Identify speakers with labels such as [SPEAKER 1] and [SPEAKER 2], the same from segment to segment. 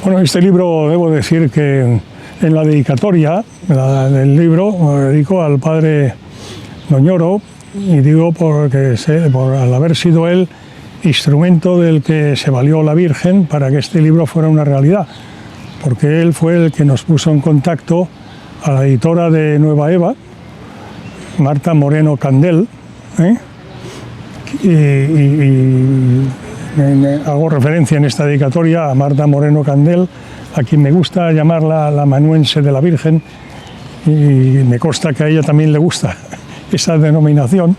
[SPEAKER 1] Bueno, este libro, debo decir que en la dedicatoria del libro me dedico al padre Doñoro, y digo porque al haber sido él instrumento del que se valió la Virgen para que este libro fuera una realidad, porque él fue el que nos puso en contacto a la editora de Nueva Eva, Marta Moreno Candel, hago referencia en esta dedicatoria a Marta Moreno Candel, a quien me gusta llamarla la amanuense de la Virgen, y me consta que a ella también le gusta esa denominación,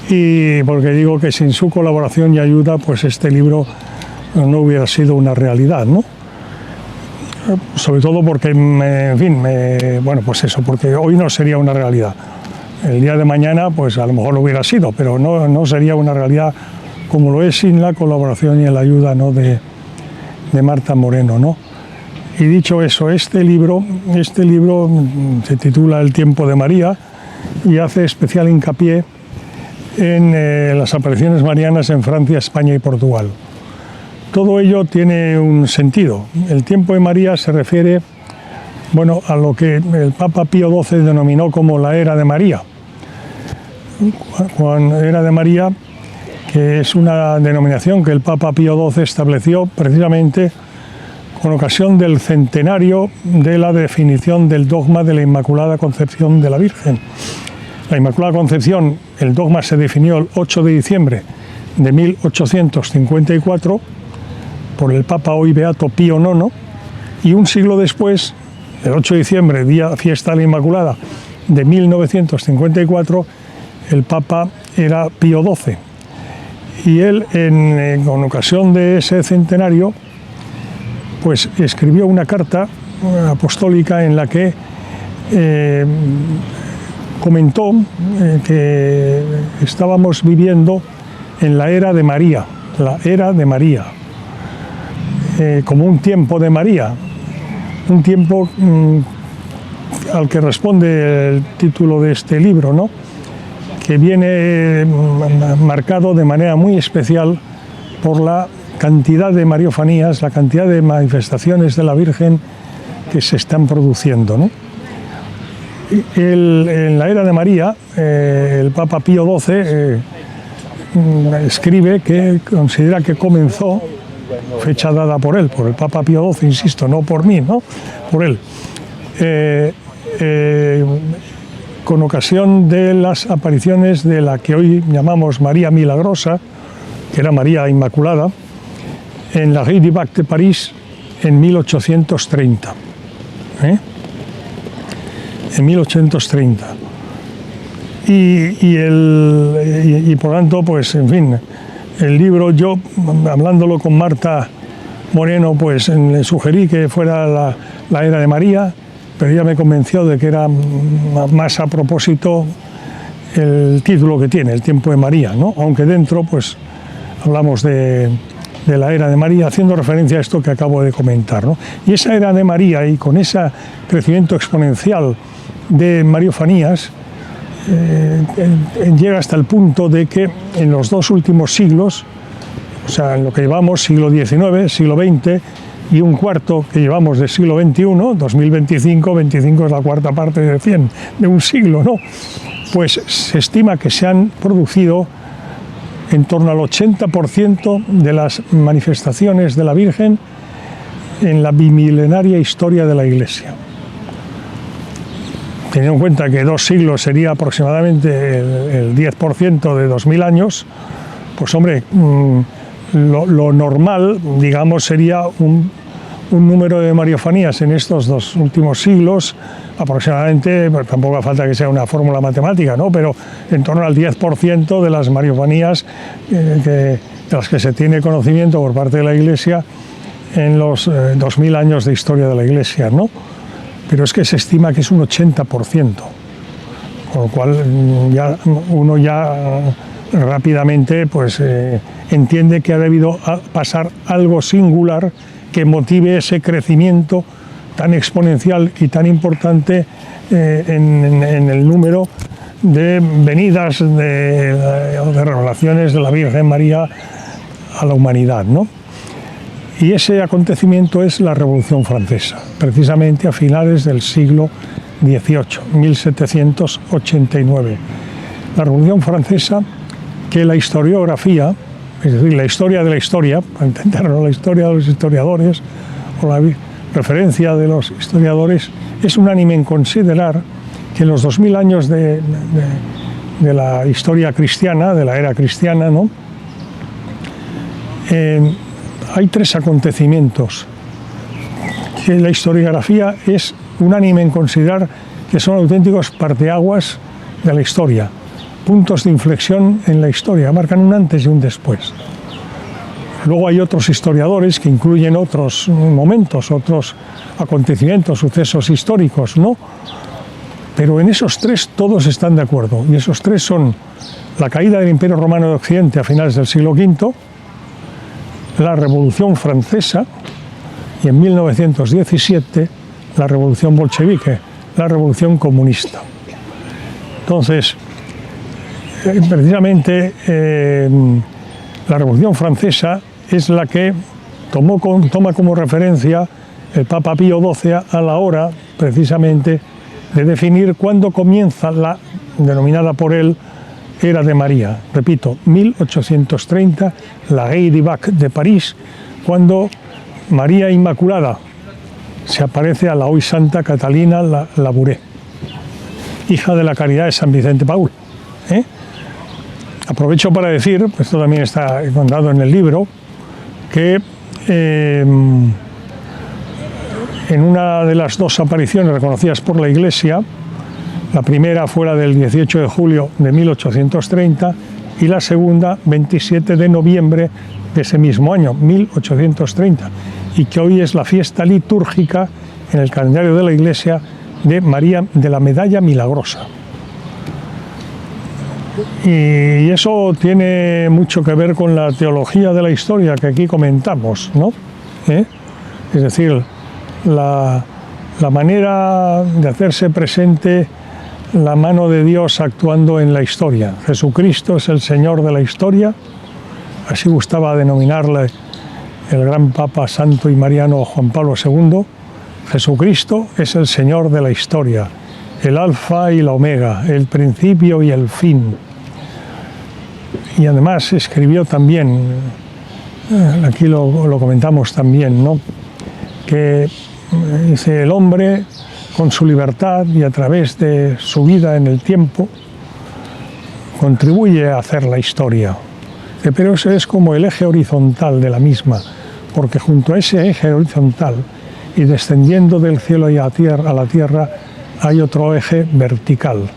[SPEAKER 1] y porque digo que sin su colaboración y ayuda, pues este libro no hubiera sido una realidad, ¿no? Sobre todo porque, bueno, pues eso, porque hoy no sería una realidad. El día de mañana, pues a lo mejor lo hubiera sido, pero no sería una realidad como lo es sin la colaboración y la ayuda, ¿no?, de Marta Moreno, ¿no? Y dicho eso, este libro se titula El tiempo de María y hace especial hincapié en las apariciones marianas en Francia, España y Portugal. Todo ello tiene un sentido. El tiempo de María se refiere, bueno, a lo que el Papa Pío XII denominó como la era de María. Era de María, que es una denominación que el Papa Pío XII estableció precisamente con ocasión del centenario de la definición del dogma de la Inmaculada Concepción de la Virgen. La Inmaculada Concepción, el dogma se definió el 8 de diciembre de 1854 por el Papa hoy beato Pío IX, y un siglo después, el 8 de diciembre, día fiesta de la Inmaculada de 1954, el Papa era Pío XII. Y él, con ocasión de ese centenario, pues escribió una carta apostólica en la que comentó que estábamos viviendo en la era de María, como un tiempo de María, un tiempo al que responde el título de este libro, ¿no?, que viene marcado de manera muy especial por la cantidad de mariofanías, la cantidad de manifestaciones de la Virgen que se están produciendo, ¿no? En la era de María, el Papa Pío XII escribe que considera que comenzó, fecha dada por él, por el Papa Pío XII, insisto, no por mí, ¿no?, por él, con ocasión de las apariciones de la que hoy llamamos María Milagrosa, que era María Inmaculada, en la Rue du Bac de París en 1830. En 1830. Y por tanto, pues, en fin, el libro, yo, hablándolo con Marta Moreno, pues le sugerí que fuera la era de María, pero ella me convenció de que era más a propósito el título que tiene, El tiempo de María, ¿no? Aunque dentro, pues, hablamos de la era de María, haciendo referencia a esto que acabo de comentar, ¿no? Y esa era de María, y con ese crecimiento exponencial de mariofanías, llega hasta el punto de que en los dos últimos siglos, o sea, en lo que llevamos siglo XIX, siglo XX, y un cuarto que llevamos del siglo XXI, 2025, 25 es la cuarta parte de 100 de un siglo, ¿no? Pues se estima que se han producido en torno al 80% de las manifestaciones de la Virgen en la bimilenaria historia de la Iglesia. Teniendo en cuenta que 2 siglos sería aproximadamente el 10% de 2000 años, pues hombre, lo normal, digamos, sería un número de mariofanías en estos 2 últimos siglos, aproximadamente, pues tampoco hace falta que sea una fórmula matemática, ¿no?, pero en torno al 10% de las mariofanías de las que se tiene conocimiento por parte de la Iglesia en los 2000 años de historia de la Iglesia, ¿no? Pero es que se estima que es un 80%, con lo cual uno rápidamente, pues, entiende que ha debido pasar algo singular que motive ese crecimiento tan exponencial y tan importante en el número de venidas de revelaciones de la Virgen María a la humanidad, ¿no? Y ese acontecimiento es la Revolución Francesa, precisamente a finales del siglo XVIII, 1789. La Revolución Francesa, que la historiografía, es decir, la historia de la historia, para entenderlo, la historia de los historiadores o la referencia de los historiadores, es unánime en considerar que en los 2000 años de la historia cristiana, de la era cristiana, ¿no? Hay tres acontecimientos que la historiografía es unánime en considerar que son auténticos parteaguas de la historia, puntos de inflexión en la historia, marcan un antes y un después. Luego hay otros historiadores que incluyen otros momentos, otros acontecimientos, sucesos históricos, ¿no? Pero en esos tres todos están de acuerdo, y esos tres son la caída del Imperio Romano de Occidente a finales del siglo V, la Revolución Francesa y en 1917 la Revolución Bolchevique, la Revolución Comunista. Entonces, precisamente la Revolución Francesa es la que toma como referencia el Papa Pío XII a la hora, precisamente, de definir cuándo comienza la denominada por él Era de María. Repito, 1830, la Guerre du Bac de París, cuando María Inmaculada se aparece a la hoy santa Catalina Labouré, hija de la Caridad de San Vicente Paúl. Aprovecho para decir, esto también está contado en el libro, que en una de las dos apariciones reconocidas por la Iglesia, la primera fue la del 18 de julio de 1830 y la segunda 27 de noviembre de ese mismo año, 1830, y que hoy es la fiesta litúrgica en el calendario de la Iglesia de María de la Medalla Milagrosa. Y eso tiene mucho que ver con la teología de la historia que aquí comentamos, ¿no? Es decir, la manera de hacerse presente la mano de Dios actuando en la historia. Jesucristo es el Señor de la historia, así gustaba denominarle el gran Papa Santo y Mariano Juan Pablo II. Jesucristo es el Señor de la historia, el Alfa y la Omega, el principio y el fin. Y además escribió también, aquí lo comentamos también, ¿no?, que dice: el hombre con su libertad y a través de su vida en el tiempo contribuye a hacer la historia. Pero ese es como el eje horizontal de la misma, porque junto a ese eje horizontal y descendiendo del cielo y a la tierra hay otro eje vertical.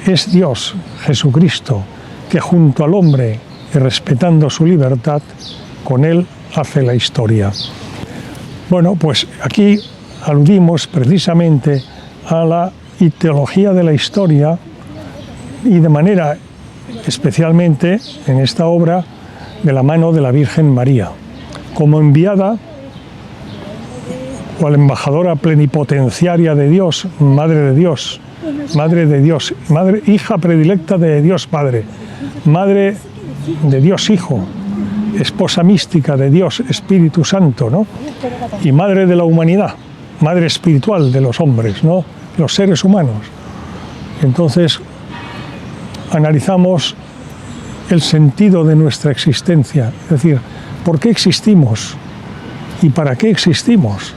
[SPEAKER 1] Es Dios, Jesucristo, que junto al hombre y respetando su libertad, con él hace la historia. Bueno, pues aquí aludimos precisamente a la teología de la historia y de manera especialmente en esta obra de la mano de la Virgen María, como enviada o embajadora plenipotenciaria de Dios, madre de Dios, hija predilecta de Dios Padre, madre de Dios Hijo, esposa mística de Dios Espíritu Santo, ¿no?, y madre de la humanidad, madre espiritual de los hombres, ¿no?, los seres humanos. Entonces analizamos el sentido de nuestra existencia, es decir, ¿por qué existimos y para qué existimos?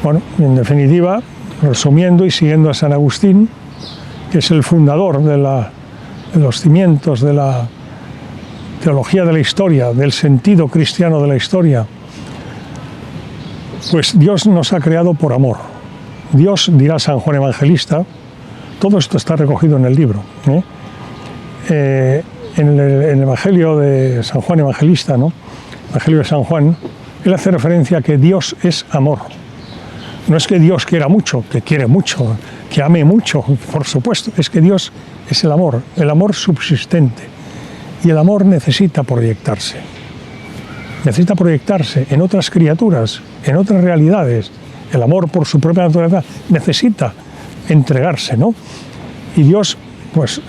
[SPEAKER 1] Bueno, en definitiva, resumiendo y siguiendo a San Agustín, que es el fundador de los cimientos de la teología de la historia, del sentido cristiano de la historia, pues Dios nos ha creado por amor. Dios, dirá San Juan Evangelista, todo esto está recogido en el libro, en el Evangelio de San Juan Evangelista, ¿no?, Evangelio de San Juan, él hace referencia a que Dios es amor. No es que Dios quiera mucho, que quiere mucho, que ame mucho, por supuesto, es que Dios es el amor subsistente. Y el amor necesita proyectarse en otras criaturas, en otras realidades. El amor, por su propia naturaleza, necesita entregarse, ¿no? Y Dios, pues,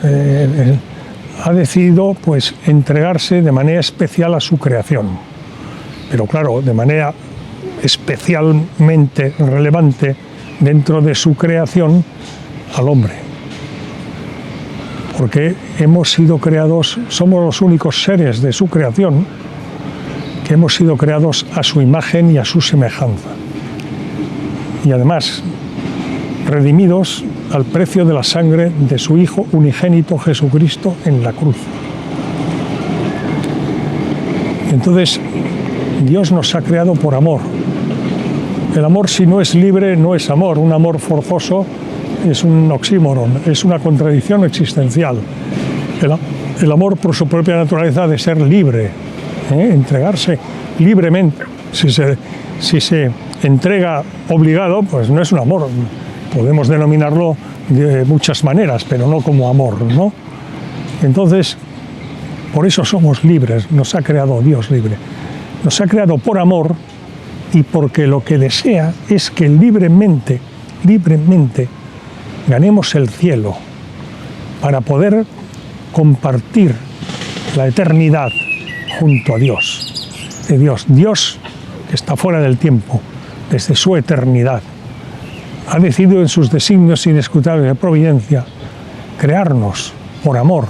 [SPEAKER 1] ha decidido, pues, entregarse de manera especial a su creación. pero claro, de manera especialmente relevante dentro de su creación al hombre. Porque hemos sido creados, somos los únicos seres de su creación que hemos sido creados a su imagen y a su semejanza. Y además, redimidos al precio de la sangre de su Hijo unigénito Jesucristo en la cruz. Entonces, Dios nos ha creado por amor. El amor, si no es libre, no es amor. Un amor forzoso es un oxímoron, es una contradicción existencial. El amor, por su propia naturaleza, ha de ser libre, entregarse libremente. Si se entrega obligado, pues no es un amor. Podemos denominarlo de muchas maneras, pero no como amor, ¿no? Entonces, por eso somos libres, nos ha creado Dios libre. Nos ha creado por amor y porque lo que desea es que libremente ganemos el cielo para poder compartir la eternidad junto a Dios. Dios que está fuera del tiempo, desde su eternidad, ha decidido en sus designios inescrutables de providencia crearnos por amor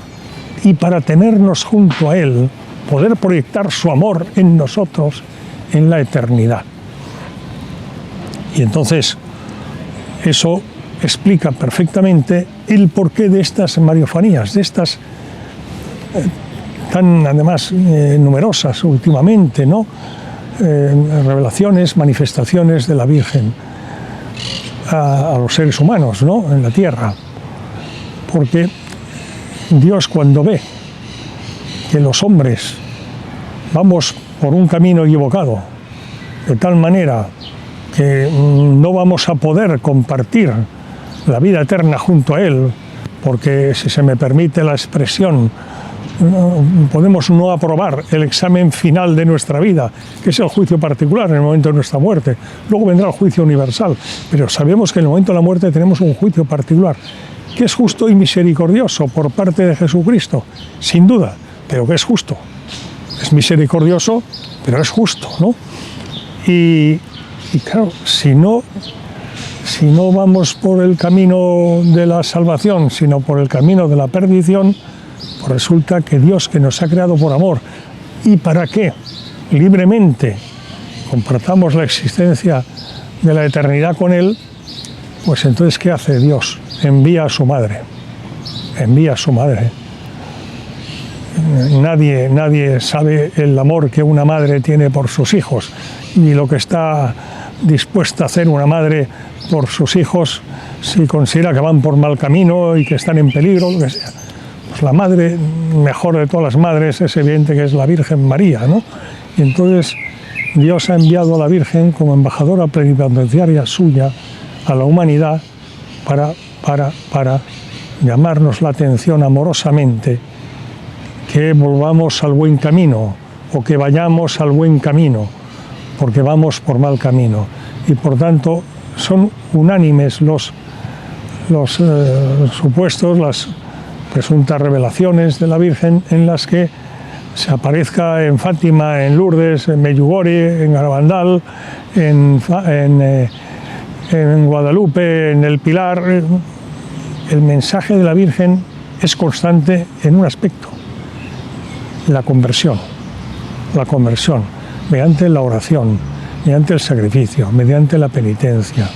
[SPEAKER 1] y para tenernos junto a Él, poder proyectar su amor en nosotros en la eternidad. Y entonces eso explica perfectamente el porqué de estas mariofanías, de estas tan además numerosas últimamente, ¿no? Revelaciones, manifestaciones de la Virgen a los seres humanos, ¿no? En la tierra. Porque Dios, cuando ve que los hombres vamos por un camino equivocado, de tal manera que no vamos a poder compartir la vida eterna junto a Él, porque, si se me permite la expresión, podemos no aprobar el examen final de nuestra vida, que es el juicio particular en el momento de nuestra muerte. Luego vendrá el juicio universal, pero sabemos que en el momento de la muerte tenemos un juicio particular, que es justo y misericordioso por parte de Jesucristo, sin duda, pero que es justo. Es misericordioso, pero es justo, ¿no? Y claro, si no vamos por el camino de la salvación, sino por el camino de la perdición, pues resulta que Dios, que nos ha creado por amor, y para que libremente compartamos la existencia de la eternidad con Él, pues entonces, ¿qué hace Dios? Envía a su madre. Envía a su madre. Nadie sabe el amor que una madre tiene por sus hijos, y lo que está dispuesta a hacer una madre por sus hijos si considera que van por mal camino y que están en peligro, lo que sea. Pues la madre mejor de todas las madres es evidente que es la Virgen María, ¿no? Y entonces Dios ha enviado a la Virgen como embajadora plenipotenciaria suya a la humanidad para llamarnos la atención amorosamente, que volvamos al buen camino o que vayamos al buen camino, porque vamos por mal camino. Y por tanto son unánimes los supuestos, las presuntas revelaciones de la Virgen en las que se aparezca en Fátima, en Lourdes, en Medjugorje, en Garabandal, en Guadalupe, en el Pilar. El mensaje de la Virgen es constante en un aspecto: la conversión, mediante la oración, mediante el sacrificio, mediante la penitencia.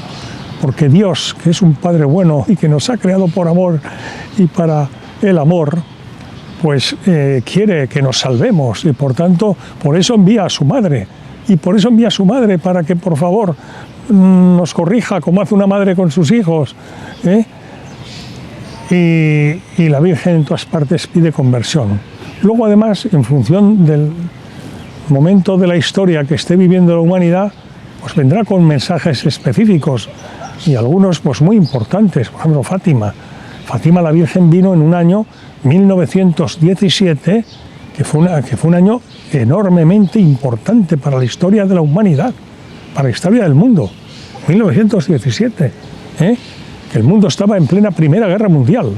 [SPEAKER 1] Porque Dios, que es un Padre bueno y que nos ha creado por amor y para el amor, pues quiere que nos salvemos, y por tanto, por eso envía a su madre. Y por eso envía a su madre, para que, por favor, nos corrija como hace una madre con sus hijos. Y la Virgen en todas partes pide conversión. Luego, además, en función del momento de la historia que esté viviendo la humanidad, pues vendrá con mensajes específicos, y algunos pues muy importantes. Por ejemplo, Fátima, la Virgen vino en un año 1917, que fue un año enormemente importante para la historia de la humanidad, para la historia del mundo. 1917, que el mundo estaba en plena Primera Guerra Mundial,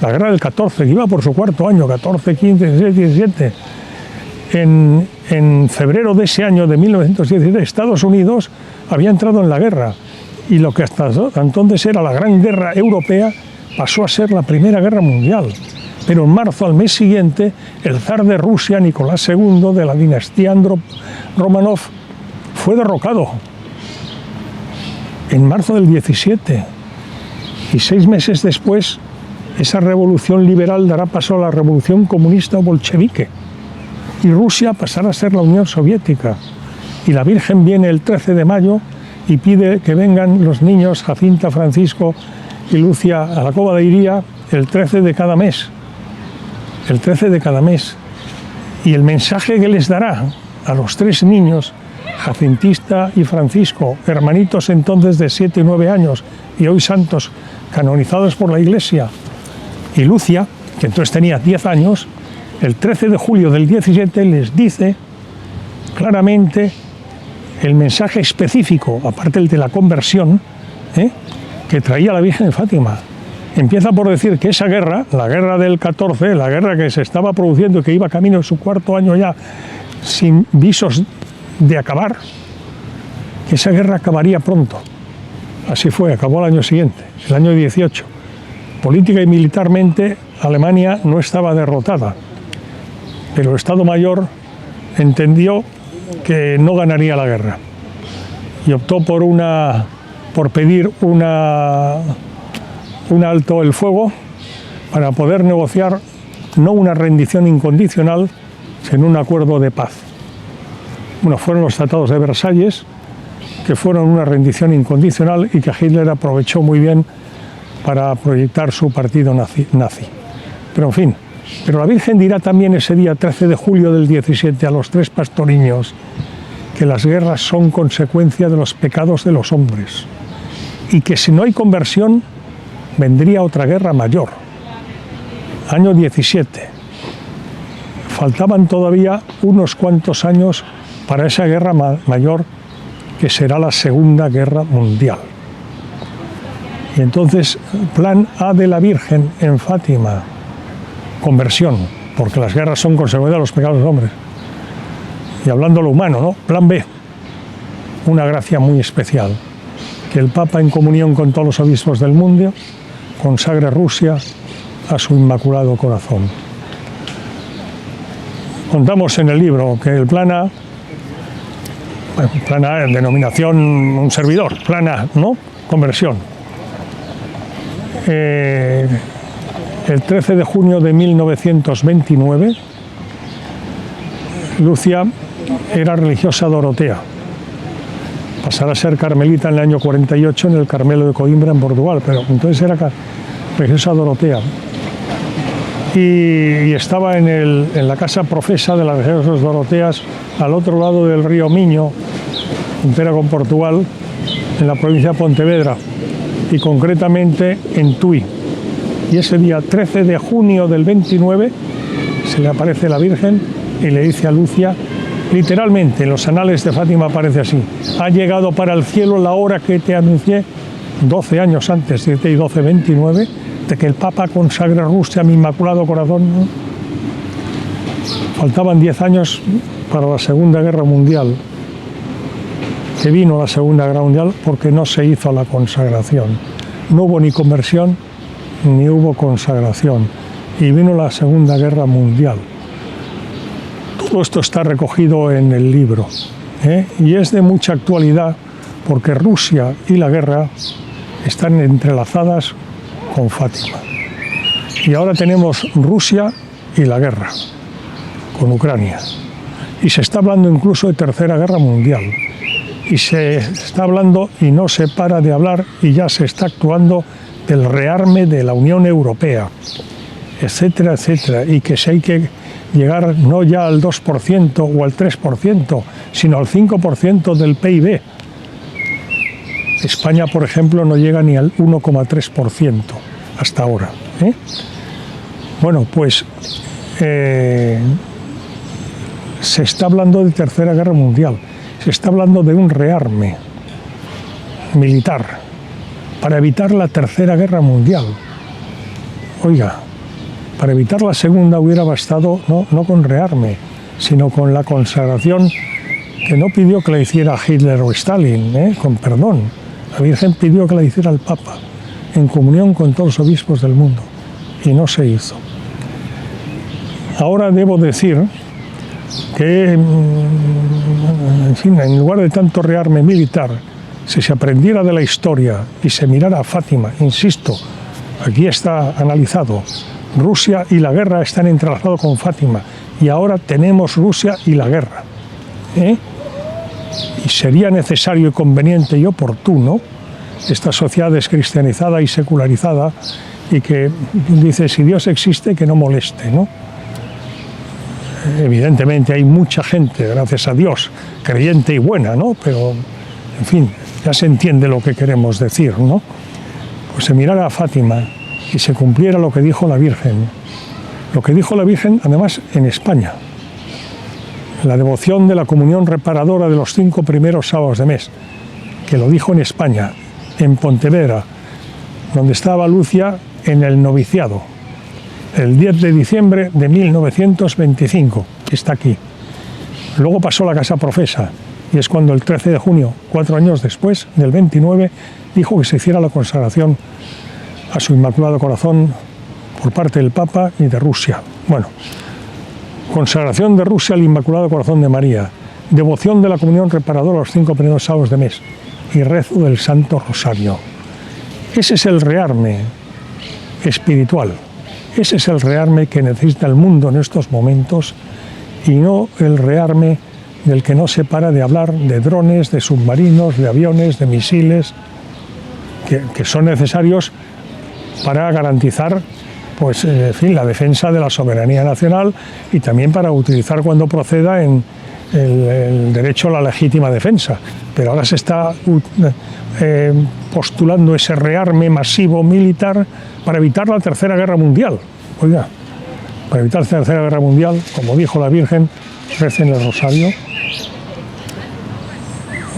[SPEAKER 1] la guerra del 14, que iba por su cuarto año, 14, 15, 16, 17. En en febrero de ese año de 1917, Estados Unidos había entrado en la guerra y lo que hasta entonces era la Gran Guerra Europea pasó a ser la Primera Guerra Mundial. Pero en marzo, al mes siguiente, el zar de Rusia, Nicolás II, de la dinastía Romanov, fue derrocado en marzo del 17. Y 6 meses después, esa revolución liberal dará paso a la revolución comunista o bolchevique. Y Rusia pasará a ser la Unión Soviética. Y la Virgen viene el 13 de mayo y pide que vengan los niños Jacinta, Francisco y Lucia a la Cova de Iría el 13 de cada mes. El 13 de cada mes. Y el mensaje que les dará a los 3 niños, Jacintista y Francisco, hermanitos entonces de 7 y 9 años, y hoy santos canonizados por la Iglesia, y Lucia, que entonces tenía 10 años, el 13 de julio del 17 les dice claramente el mensaje específico, aparte el de la conversión, que traía la Virgen de Fátima. Empieza por decir que esa guerra, la guerra del 14, la guerra que se estaba produciendo y que iba camino en su 4º año ya, sin visos de acabar, que esa guerra acabaría pronto. Así fue, acabó el año siguiente, el año 18. Política y militarmente Alemania no estaba derrotada, pero el Estado Mayor entendió que no ganaría la guerra y optó por pedir un alto el fuego para poder negociar no una rendición incondicional, sino un acuerdo de paz. Bueno, fueron los tratados de Versalles, que fueron una rendición incondicional y que Hitler aprovechó muy bien para proyectar su partido nazi. Pero en fin, pero la Virgen dirá también ese día 13 de julio del 17 a los 3 pastoriños que las guerras son consecuencia de los pecados de los hombres y que si no hay conversión vendría otra guerra mayor. Año 17. Faltaban todavía unos cuantos años para esa guerra mayor que será la Segunda Guerra Mundial. Y entonces, plan A de la Virgen en Fátima, conversión, porque las guerras son consecuencia de los pecados de los hombres. Y hablando lo humano, ¿no? Plan B, una gracia muy especial, que el Papa, en comunión con todos los obispos del mundo, consagre Rusia a su Inmaculado Corazón. Contamos en el libro que el plan A, en denominación un servidor, plan A, ¿no? Conversión. El 13 de junio de 1929, Lucia era religiosa dorotea. Pasará a ser carmelita en el año 48 en el Carmelo de Coimbra, en Portugal, pero entonces era religiosa dorotea. Y estaba en la casa profesa de las religiosas doroteas, al otro lado del río Miño, frontera con Portugal, en la provincia de Pontevedra, y concretamente en Tui. Y ese día 13 de junio del 29 se le aparece la Virgen y le dice a Lucia, literalmente en los anales de Fátima aparece así: ha llegado para el cielo la hora que te anuncié 12 años antes, 7 y 12, 29, de que el Papa consagre Rusia a mi Inmaculado Corazón, ¿no? Faltaban 10 años para la Segunda Guerra Mundial, que vino la Segunda Guerra Mundial porque no se hizo la consagración. No hubo ni conversión ni hubo consagración. Y vino la Segunda Guerra Mundial. Todo esto está recogido en el libro, y es de mucha actualidad porque Rusia y la guerra están entrelazadas con Fátima. Y ahora tenemos Rusia y la guerra con Ucrania. Y se está hablando incluso de Tercera Guerra Mundial. Y se está hablando y no se para de hablar y ya se está actuando del rearme de la Unión Europea, etcétera, etcétera. Y que si hay que llegar no ya al 2% o al 3%, sino al 5% del PIB. España, por ejemplo, no llega ni al 1,3% hasta ahora. Bueno, pues se está hablando de Tercera Guerra Mundial, se está hablando de un rearme militar para evitar la Tercera Guerra Mundial. Oiga, para evitar la segunda hubiera bastado no con rearme, sino con la consagración que no pidió que la hiciera Hitler o Stalin, con perdón. La Virgen pidió que la hiciera el Papa, en comunión con todos los obispos del mundo, y no se hizo. Ahora debo decir que, en fin, en lugar de tanto rearme militar, si se aprendiera de la historia y se mirara a Fátima, insisto, aquí está analizado, Rusia y la guerra están entrelazados con Fátima, y ahora tenemos Rusia y la guerra. Y sería necesario y conveniente y oportuno, esta sociedad descristianizada y secularizada, y que dice, si Dios existe, que no moleste, ¿no? Evidentemente hay mucha gente, gracias a Dios, creyente y buena, ¿no? Pero, en fin, ya se entiende lo que queremos decir, ¿no? Pues se mirara a Fátima y se cumpliera lo que dijo la Virgen. Lo que dijo la Virgen, además, en España. La devoción de la comunión reparadora de los 5 primeros sábados de mes, que lo dijo en España, en Pontevedra, donde estaba Lucia en el noviciado, el 10 de diciembre de 1925, está aquí. Luego pasó la Casa Profesa, y es cuando el 13 de junio, 4 años después, del 29, dijo que se hiciera la consagración a su Inmaculado Corazón por parte del Papa y de Rusia. Bueno, consagración de Rusia al Inmaculado Corazón de María, devoción de la comunión reparadora los 5 primeros sábados de mes y rezo del Santo Rosario. Ese es el rearme espiritual, ese es el rearme que necesita el mundo en estos momentos, y no el rearme del que no se para de hablar de drones, de submarinos, de aviones, de misiles, que son necesarios para garantizar, pues, en fin, la defensa de la soberanía nacional, y también para utilizar cuando proceda en el derecho a la legítima defensa. Pero ahora se está postulando ese rearme masivo militar para evitar la Tercera Guerra Mundial. Oiga, para evitar la Tercera Guerra Mundial, como dijo la Virgen, recen el rosario,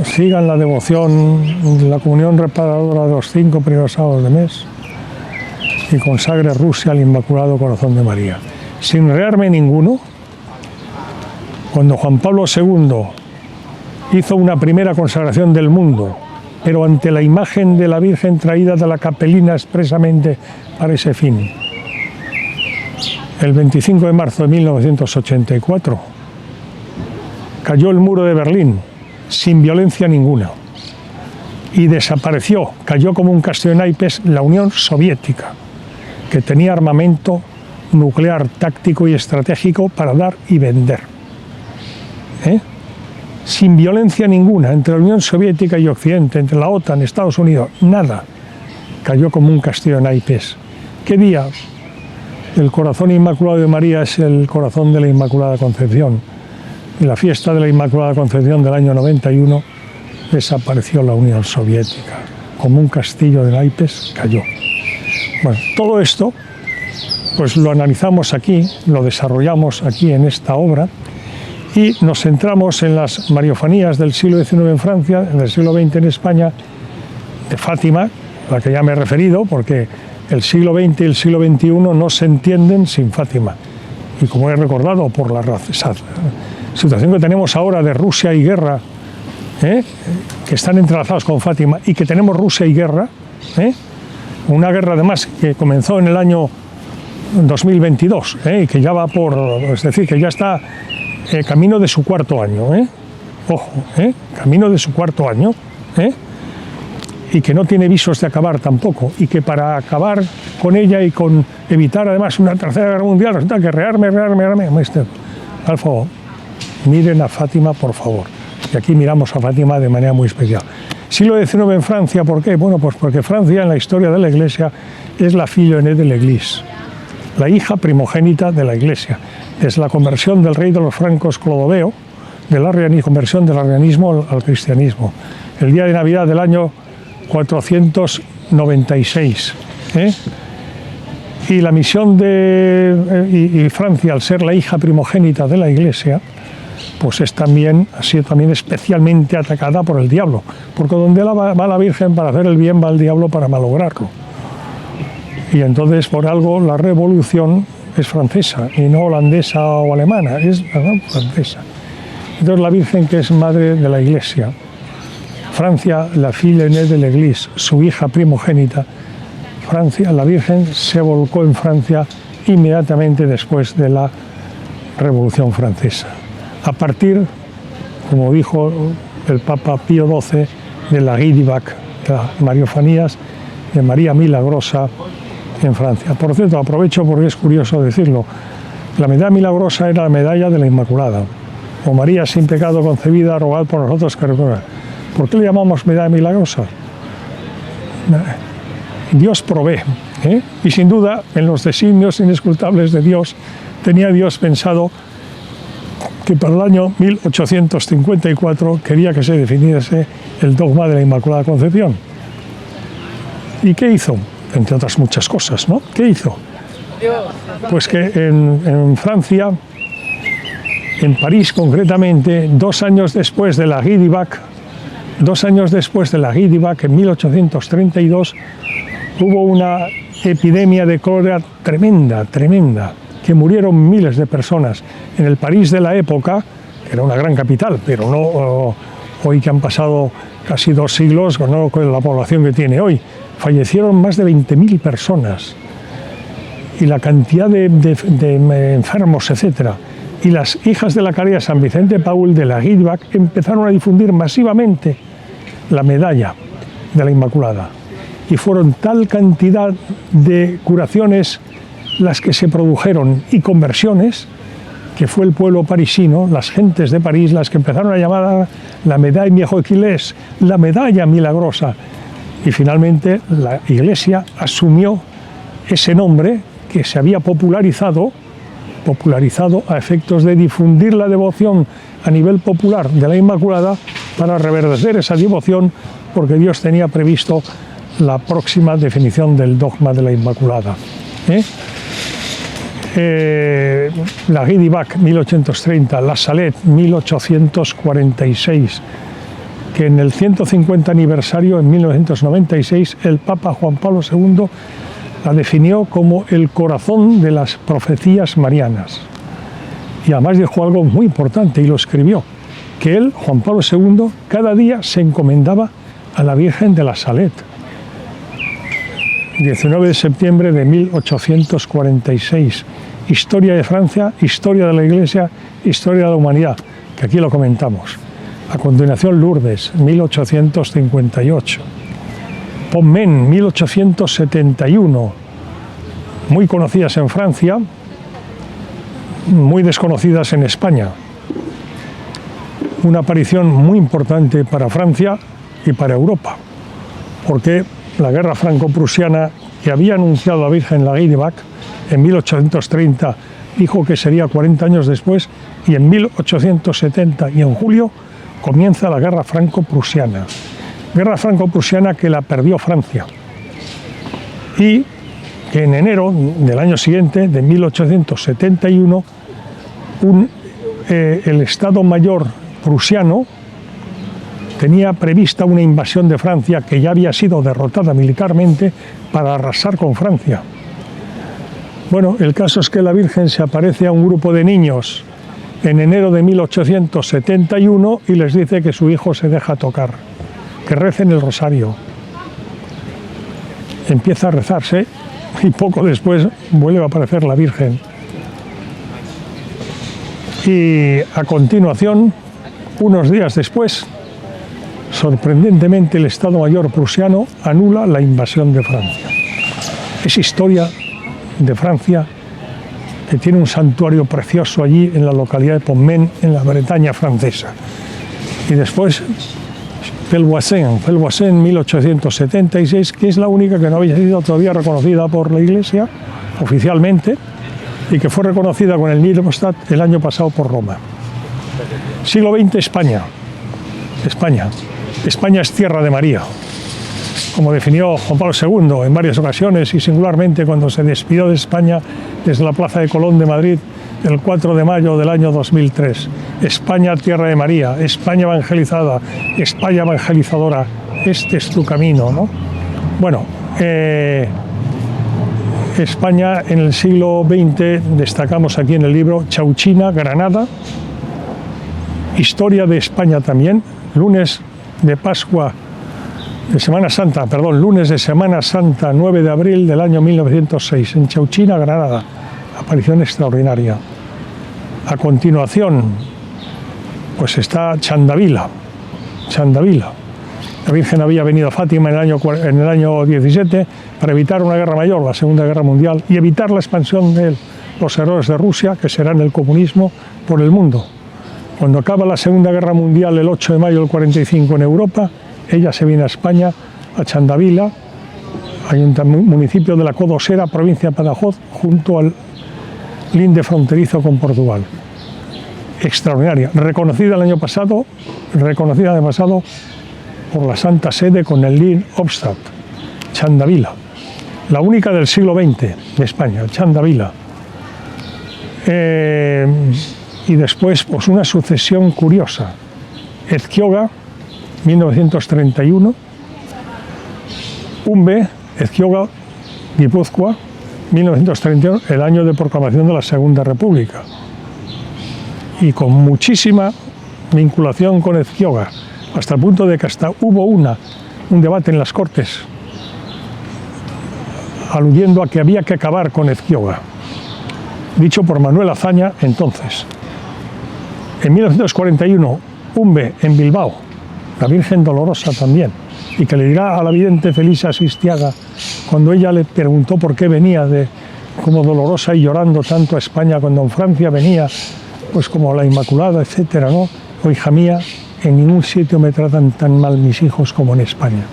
[SPEAKER 1] sigan la devoción de la comunión reparadora de los 5 primeros sábados de mes y consagre Rusia al Inmaculado Corazón de María. Sin rearme ninguno, cuando Juan Pablo II hizo una primera consagración del mundo, pero ante la imagen de la Virgen traída de la capelina expresamente para ese fin, el 25 de marzo de 1984, cayó el muro de Berlín sin violencia ninguna y desapareció, cayó como un castillo de naipes la Unión Soviética, que tenía armamento nuclear táctico y estratégico para dar y vender. Sin violencia ninguna entre la Unión Soviética y Occidente, entre la OTAN, Estados Unidos, nada. Cayó como un castillo de naipes. ¿Qué día? El corazón inmaculado de María es el corazón de la Inmaculada Concepción. En la fiesta de la Inmaculada Concepción del año 91 desapareció la Unión Soviética. Como un castillo de naipes cayó. Bueno, todo esto pues lo analizamos aquí, lo desarrollamos aquí en esta obra, y nos centramos en las mariofanías del siglo XIX en Francia, del siglo XX en España, de Fátima, a la que ya me he referido, porque el siglo XX y el siglo XXI no se entienden sin Fátima. Y como he recordado, por la situación que tenemos ahora de Rusia y guerra, que están entrelazados con Fátima, y que tenemos Rusia y guerra, una guerra además que comenzó en el año 2022, y que ya va por, es decir, que ya está camino de su 4.º año, ojo, camino de su 4.º año, y que no tiene visos de acabar tampoco, y que para acabar con ella y con evitar además una Tercera Guerra Mundial, resulta que rearme, al favor, miren a Fátima, por favor. Y aquí miramos a Fátima de manera muy especial. Siglo XIX en Francia, ¿por qué? Bueno, pues porque Francia en la historia de la Iglesia es la fille aînée de l'Église, la hija primogénita de la Iglesia. Desde la conversión del rey de los francos Clodoveo, de la conversión del arrianismo al cristianismo, el día de Navidad del año 496. Y la misión de Francia, al ser la hija primogénita de la Iglesia, pues ha sido también especialmente atacada por el diablo, porque donde va la Virgen para hacer el bien, va el diablo para malograrlo. Y entonces, por algo, la revolución es francesa y no holandesa o alemana, es francesa. Entonces la Virgen, que es madre de la Iglesia, Francia, la fille aînée de l'Église, su hija primogénita, Francia, la Virgen se volcó en Francia inmediatamente después de la Revolución Francesa. A partir, como dijo el Papa Pío XII, de la Guy du Bac, de las Mariofanías de María Milagrosa en Francia. Por cierto, aprovecho porque es curioso decirlo, la medalla milagrosa era la medalla de la Inmaculada. O María sin pecado concebida, rogad por nosotros que recuerda. ¿Por qué le llamamos medalla milagrosa? Dios provee, y sin duda en los designios inescrutables de Dios tenía Dios pensado que para el año 1854 quería que se definiese el dogma de la Inmaculada Concepción. ¿Y qué hizo? Entre otras muchas cosas, ¿no? ¿Qué hizo? Pues que en Francia, en París concretamente, 2 años después de la Guy du Bac, en 1832, hubo una epidemia de cólera tremenda, que murieron miles de personas. En el París de la época, que era una gran capital, pero no hoy que han pasado casi 2 siglos, no con la población que tiene hoy, fallecieron más de 20.000 personas. Y la cantidad de enfermos, etcétera. Y las hijas de la Caridad de San Vicente Paul de la Guy du Bac empezaron a difundir masivamente la medalla de la Inmaculada. Y fueron tal cantidad de curaciones las que se produjeron y conversiones, que fue el pueblo parisino, las gentes de París, las que empezaron a llamar la médaille miraculeuse, la medalla milagrosa. Y finalmente la Iglesia asumió ese nombre que se había popularizado a efectos de difundir la devoción a nivel popular de la Inmaculada para reverdecer esa devoción, porque Dios tenía previsto la próxima definición del dogma de la Inmaculada. La Guy du Bac, 1830, la Salette, 1846, que en el 150 aniversario, en 1996, el Papa Juan Pablo II la definió como el corazón de las profecías marianas. Y además dijo algo muy importante, y lo escribió, que él, Juan Pablo II, cada día se encomendaba a la Virgen de la Salette. 19 de septiembre de 1846. Historia de Francia, historia de la Iglesia, historia de la humanidad, que aquí lo comentamos. A continuación, Lourdes, 1858. Pontmain, 1871. Muy conocidas en Francia, muy desconocidas en España. Una aparición muy importante para Francia y para Europa, porque la guerra franco-prusiana, que había anunciado la Virgen la Guy du Bac en 1830, dijo que sería 40 años después, y en 1870 y en julio comienza la guerra franco-prusiana. Guerra franco-prusiana que la perdió Francia, y que en enero del año siguiente, de 1871, el Estado Mayor prusiano tenía prevista una invasión de Francia, que ya había sido derrotada militarmente, para arrasar con Francia. Bueno, el caso es que la Virgen se aparece a un grupo de niños en enero de 1871 y les dice que su hijo se deja tocar, que recen el rosario. Empieza a rezarse y poco después vuelve a aparecer la Virgen. Y a continuación, unos días después, sorprendentemente el Estado Mayor prusiano anula la invasión de Francia. Es historia de Francia, que tiene un santuario precioso allí en la localidad de Pontmain, en la Bretaña francesa. Y después Pelvoisin, 1876, que es la única que no había sido todavía reconocida por la Iglesia oficialmente, y que fue reconocida con el Nidrostat el año pasado por Roma. Siglo XX, España. España es tierra de María, como definió Juan Pablo II en varias ocasiones, y singularmente cuando se despidió de España desde la Plaza de Colón de Madrid el 4 de mayo del año 2003. España, tierra de María, España evangelizada, España evangelizadora, este es tu camino, ¿no? Bueno, España en el siglo XX, destacamos aquí en el libro Chauchina, Granada, Historia de España también, lunes de Pascua, de Semana Santa, perdón, lunes de Semana Santa, 9 de abril del año 1906, en Chauchina, Granada, aparición extraordinaria. A continuación, pues está Chandavila. La Virgen había venido a Fátima en el año 17 para evitar una guerra mayor, la Segunda Guerra Mundial, y evitar la expansión de los errores de Rusia, que serán el comunismo, por el mundo. Cuando acaba la Segunda Guerra Mundial, el 8 de mayo del 45 en Europa, ella se viene a España, a Chandavila, municipio de la Codosera, provincia de Badajoz, junto al linde fronterizo con Portugal. Extraordinaria, reconocida el año pasado por la Santa Sede con el Lin Obstat, Chandavila, la única del siglo XX de España, Chandavila. Y después, pues una sucesión curiosa. Ezquioga, 1931, Umbe, Ezquioga, Guipúzcoa, 1931, el año de proclamación de la Segunda República. Y con muchísima vinculación con Ezquioga, hasta el punto de que hasta hubo un debate en las Cortes aludiendo a que había que acabar con Ezquioga, dicho por Manuel Azaña entonces. En 1941, Umbe, en Bilbao, la Virgen Dolorosa también, y que le dirá a la vidente Felisa Asistiaga, cuando ella le preguntó por qué venía como dolorosa y llorando tanto a España, cuando en Francia venía pues como la Inmaculada, etcétera, ¿no? O hija mía, en ningún sitio me tratan tan mal mis hijos como en España.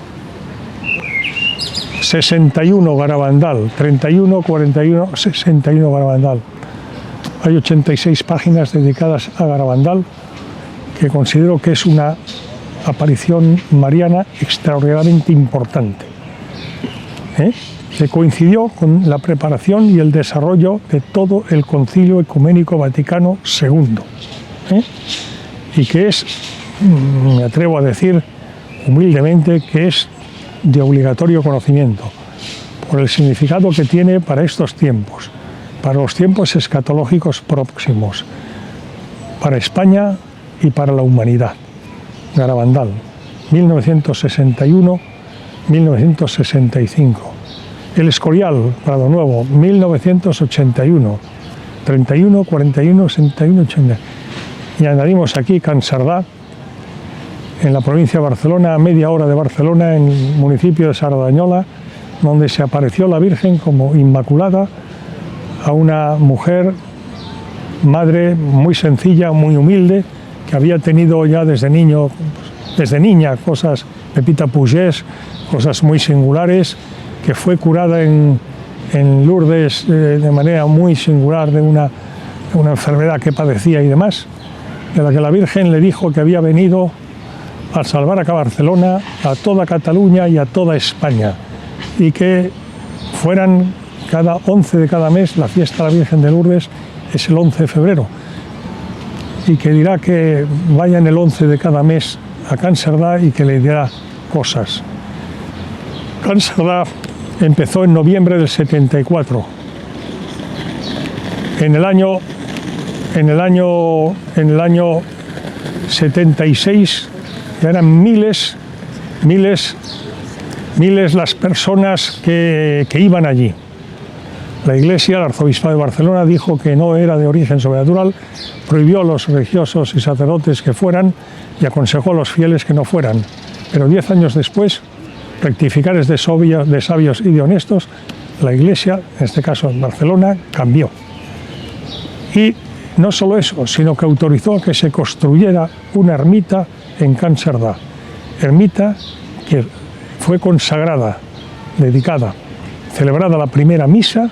[SPEAKER 1] 61 Garabandal, 31, 41, 61 Garabandal. Hay 86 páginas dedicadas a Garabandal, que considero que es una aparición mariana extraordinariamente importante, que coincidió con la preparación y el desarrollo de todo el Concilio Ecuménico Vaticano II, y que es, me atrevo a decir humildemente, que es de obligatorio conocimiento, por el significado que tiene para estos tiempos, para los tiempos escatológicos próximos, para España y para la humanidad. Garabandal, 1961-1965. El Escorial, Prado Nuevo, 1981. 31, 41, 61, 80. Y añadimos aquí Can Cerdà, en la provincia de Barcelona, a media hora de Barcelona, en el municipio de Sardañola, donde se apareció la Virgen como Inmaculada a una mujer, madre muy sencilla, muy humilde, que había tenido ya desde niña cosas, Pepita Pugès, cosas muy singulares, que fue curada en Lourdes de manera muy singular de una enfermedad que padecía y demás, de la que la Virgen le dijo que había venido a salvar a Barcelona, a toda Cataluña y a toda España, y que fueran cada 11 de cada mes, la fiesta de la Virgen de Lourdes es el 11 de febrero, y que dirá que vayan el 11 de cada mes a Can Cerdà y que le dirá cosas. Can Cerdà empezó en noviembre del 74. En el año 76 ya eran miles las personas que iban allí. La Iglesia, el Arzobispado de Barcelona, dijo que no era de origen sobrenatural, prohibió a los religiosos y sacerdotes que fueran y aconsejó a los fieles que no fueran. Pero 10 años después, rectificares de sabios y de honestos, la Iglesia, en este caso en Barcelona, cambió. Y no solo eso, sino que autorizó que se construyera una ermita en Can Cerdà, ermita que fue consagrada, dedicada, celebrada la primera misa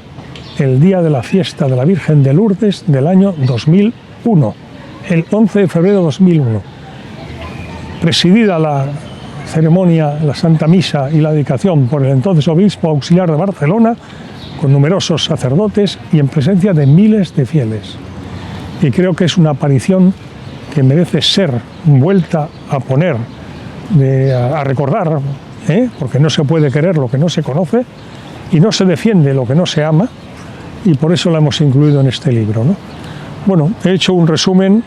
[SPEAKER 1] el día de la fiesta de la Virgen de Lourdes del año 2001, el 11 de febrero de 2001. Presidida la ceremonia, la Santa Misa y la dedicación por el entonces obispo auxiliar de Barcelona, con numerosos sacerdotes y en presencia de miles de fieles. Y creo que es una aparición que merece ser vuelta a poner, a recordar, porque no se puede querer lo que no se conoce, y no se defiende lo que no se ama, y por eso la hemos incluido en este libro, ¿no? Bueno, he hecho un resumen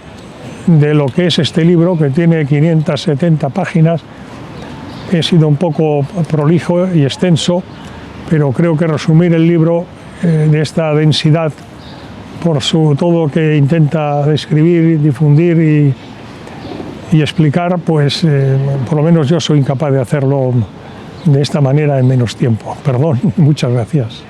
[SPEAKER 1] de lo que es este libro, que tiene 570 páginas. He sido un poco prolijo y extenso, pero creo que resumir el libro de esta densidad, por todo lo que intenta describir, difundir y explicar, pues por lo menos yo soy incapaz de hacerlo de esta manera en menos tiempo. Perdón, muchas gracias.